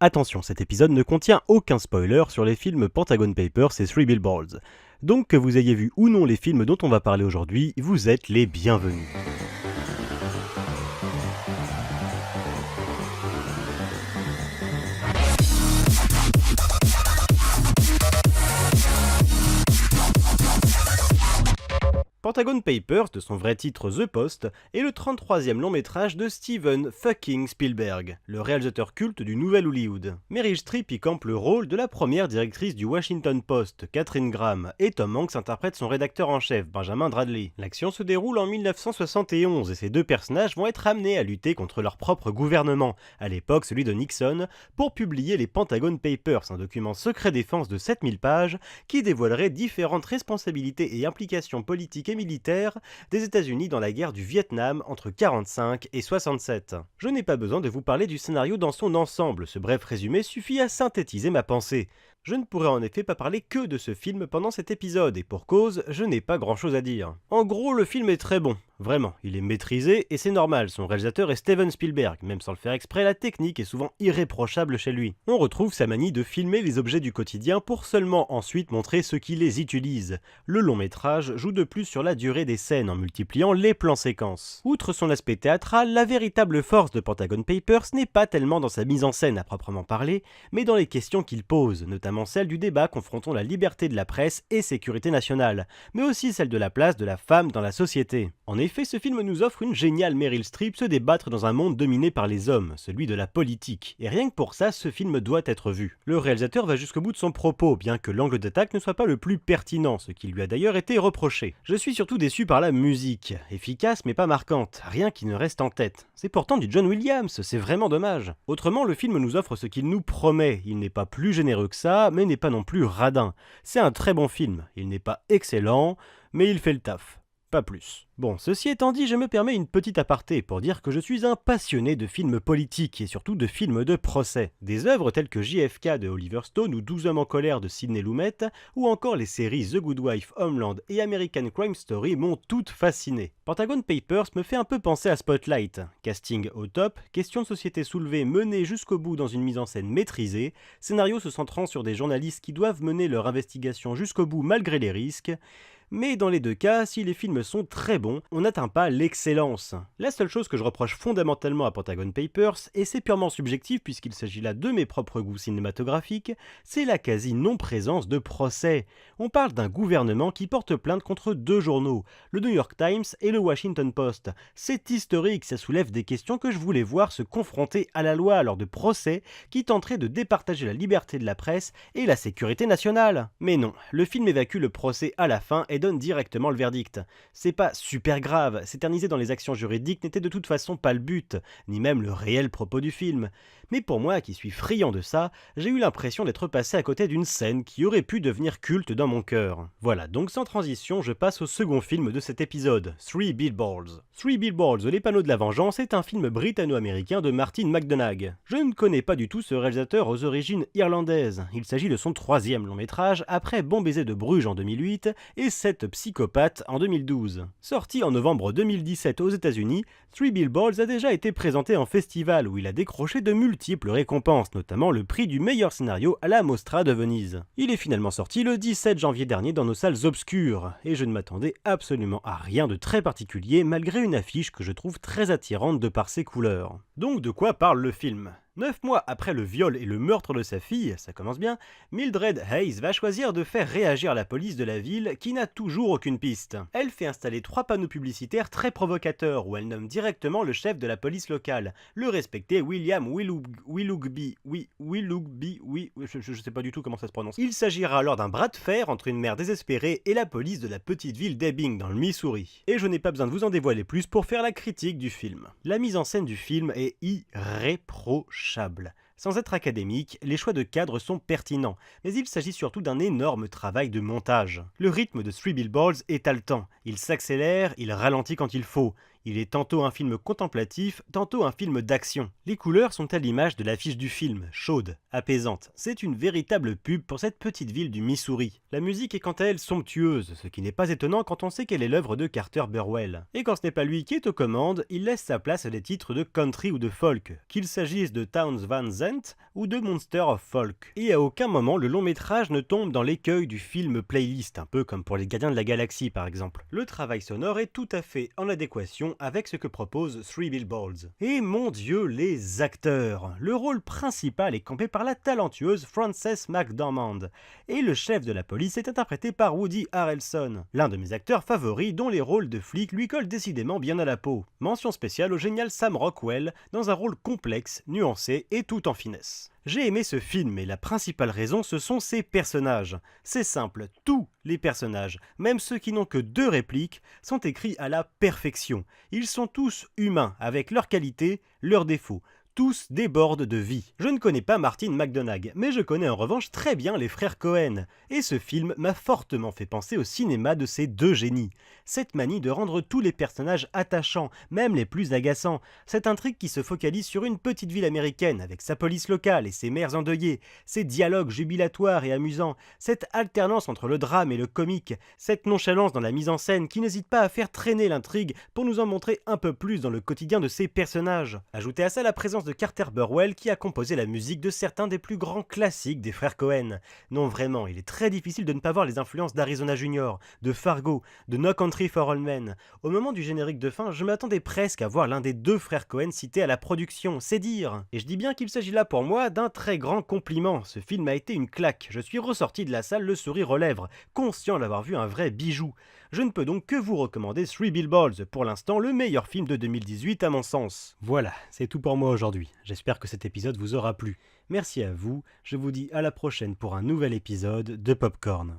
Attention, cet épisode ne contient aucun spoiler sur les films Pentagon Papers et Three Billboards. Donc que vous ayez vu ou non les films dont on va parler aujourd'hui, vous êtes les bienvenus. Pentagon Papers, de son vrai titre The Post, est le 33e long métrage de Steven fucking Spielberg, le réalisateur culte du nouvel Hollywood. Meryl Streep y campe le rôle de la première directrice du Washington Post, Katharine Graham, et Tom Hanks interprète son rédacteur en chef, Benjamin Bradley. L'action se déroule en 1971 et ces deux personnages vont être amenés à lutter contre leur propre gouvernement, à l'époque celui de Nixon, pour publier les Pentagon Papers, un document secret défense de 7000 pages qui dévoilerait différentes responsabilités et implications politiques et militaires des États-Unis dans la guerre du Vietnam entre 1945 et 1967. Je n'ai pas besoin de vous parler du scénario dans son ensemble, ce bref résumé suffit à synthétiser ma pensée. Je ne pourrais en effet pas parler que de ce film pendant cet épisode, et pour cause, je n'ai pas grand chose à dire. En gros, le film est très bon. Vraiment, il est maîtrisé et c'est normal, son réalisateur est Steven Spielberg, même sans le faire exprès, la technique est souvent irréprochable chez lui. On retrouve sa manie de filmer les objets du quotidien pour seulement ensuite montrer ceux qui les utilisent. Le long métrage joue de plus sur la durée des scènes en multipliant les plans séquences. Outre son aspect théâtral, la véritable force de Pentagon Papers n'est pas tellement dans sa mise en scène à proprement parler, mais dans les questions qu'il pose, notamment celle du débat confrontant la liberté de la presse et sécurité nationale, mais aussi celle de la place de la femme dans la société. En effet, ce film nous offre une géniale Meryl Streep se débattre dans un monde dominé par les hommes, celui de la politique. Et rien que pour ça, ce film doit être vu. Le réalisateur va jusqu'au bout de son propos, bien que l'angle d'attaque ne soit pas le plus pertinent, ce qui lui a d'ailleurs été reproché. Je suis surtout déçu par la musique, efficace mais pas marquante, rien qui ne reste en tête. C'est pourtant du John Williams, c'est vraiment dommage. Autrement, le film nous offre ce qu'il nous promet, il n'est pas plus généreux que ça, mais n'est pas non plus radin. C'est un très bon film, il n'est pas excellent, mais il fait le taf. Pas plus. Bon, ceci étant dit, je me permets une petite aparté pour dire que je suis un passionné de films politiques et surtout de films de procès. Des œuvres telles que JFK de Oliver Stone ou 12 hommes en colère de Sidney Lumet, ou encore les séries The Good Wife, Homeland et American Crime Story m'ont toutes fasciné. Pentagon Papers me fait un peu penser à Spotlight. Casting au top, questions de société soulevées menées jusqu'au bout dans une mise en scène maîtrisée, scénario se centrant sur des journalistes qui doivent mener leur investigation jusqu'au bout malgré les risques. Mais dans les deux cas, si les films sont très bons, on n'atteint pas l'excellence. La seule chose que je reproche fondamentalement à Pentagon Papers, et c'est purement subjectif puisqu'il s'agit là de mes propres goûts cinématographiques, c'est la quasi non-présence de procès. On parle d'un gouvernement qui porte plainte contre deux journaux, le New York Times et le Washington Post. C'est historique, ça soulève des questions que je voulais voir se confronter à la loi lors de procès qui tenteraient de départager la liberté de la presse et la sécurité nationale. Mais non, le film évacue le procès à la fin et donne directement le verdict. C'est pas super grave, s'éterniser dans les actions juridiques n'était de toute façon pas le but, ni même le réel propos du film. Mais pour moi, qui suis friand de ça, j'ai eu l'impression d'être passé à côté d'une scène qui aurait pu devenir culte dans mon cœur. Voilà, donc sans transition, je passe au second film de cet épisode, Three Billboards. Three Billboards, les panneaux de la vengeance, est un film britanno-américain de Martin McDonagh. Je ne connais pas du tout ce réalisateur aux origines irlandaises. Il s'agit de son troisième long métrage, après Bon baiser de Bruges en 2008 et Psychopathe en 2012. Sorti en novembre 2017 aux États-Unis, Three Billboards a déjà été présenté en festival où il a décroché de multiples récompenses, notamment le prix du meilleur scénario à la Mostra de Venise. Il est finalement sorti le 17 janvier dernier dans nos salles obscures, et je ne m'attendais absolument à rien de très particulier malgré une affiche que je trouve très attirante de par ses couleurs. Donc de quoi parle le film ? 9 mois après le viol et le meurtre de sa fille, ça commence bien, Mildred Hayes va choisir de faire réagir la police de la ville qui n'a toujours aucune piste. Elle fait installer 3 panneaux publicitaires très provocateurs où elle nomme directement le chef de la police locale, le respecté William Willoughby, je sais pas du tout comment ça se prononce. Il s'agira alors d'un bras de fer entre une mère désespérée et la police de la petite ville d'Ebbing dans le Missouri. Et je n'ai pas besoin de vous en dévoiler plus pour faire la critique du film. La mise en scène du film est irréprochable. Sans être académique, les choix de cadre sont pertinents, mais il s'agit surtout d'un énorme travail de montage. Le rythme de Three Billboards est haletant, il s'accélère, il ralentit quand il faut, Il est tantôt un film contemplatif, tantôt un film d'action. Les couleurs sont à l'image de l'affiche du film, chaude, apaisante. C'est une véritable pub pour cette petite ville du Missouri. La musique est quant à elle somptueuse, ce qui n'est pas étonnant quand on sait qu'elle est l'œuvre de Carter Burwell. Et quand ce n'est pas lui qui est aux commandes, il laisse sa place à des titres de country ou de folk, qu'il s'agisse de Townes Van Zandt ou de Monster of Folk. Et à aucun moment le long métrage ne tombe dans l'écueil du film playlist, un peu comme pour les Gardiens de la Galaxie par exemple. Le travail sonore est tout à fait en adéquation avec ce que propose Three Billboards. Et mon Dieu, les acteurs! Le rôle principal est campé par la talentueuse Frances McDormand, et le chef de la police est interprété par Woody Harrelson, l'un de mes acteurs favoris dont les rôles de flics lui collent décidément bien à la peau. Mention spéciale au génial Sam Rockwell dans un rôle complexe, nuancé et tout en finesse. J'ai aimé ce film et la principale raison ce sont ses personnages. C'est simple, tous les personnages, même ceux qui n'ont que 2 répliques, sont écrits à la perfection. Ils sont tous humains, avec leurs qualités, leurs défauts. Tous débordent de vie. Je ne connais pas Martin McDonagh, mais je connais en revanche très bien les frères Cohen. Et ce film m'a fortement fait penser au cinéma de ces 2 génies. Cette manie de rendre tous les personnages attachants, même les plus agaçants. Cette intrigue qui se focalise sur une petite ville américaine, avec sa police locale et ses maires endeuillés. Ses dialogues jubilatoires et amusants. Cette alternance entre le drame et le comique. Cette nonchalance dans la mise en scène qui n'hésite pas à faire traîner l'intrigue pour nous en montrer un peu plus dans le quotidien de ces personnages. Ajoutez à ça la présence de Carter Burwell qui a composé la musique de certains des plus grands classiques des frères Cohen. Non vraiment, il est très difficile de ne pas voir les influences d'Arizona Junior, de Fargo, de No Country for Old Men. Au moment du générique de fin, je m'attendais presque à voir l'un des 2 frères Cohen cité à la production, c'est dire. Et je dis bien qu'il s'agit là pour moi d'un très grand compliment. Ce film a été une claque. Je suis ressorti de la salle le sourire aux lèvres, conscient d'avoir vu un vrai bijou. Je ne peux donc que vous recommander Three Billboards, pour l'instant le meilleur film de 2018 à mon sens. Voilà, c'est tout pour moi aujourd'hui. J'espère que cet épisode vous aura plu. Merci à vous, je vous dis à la prochaine pour un nouvel épisode de Popcorn.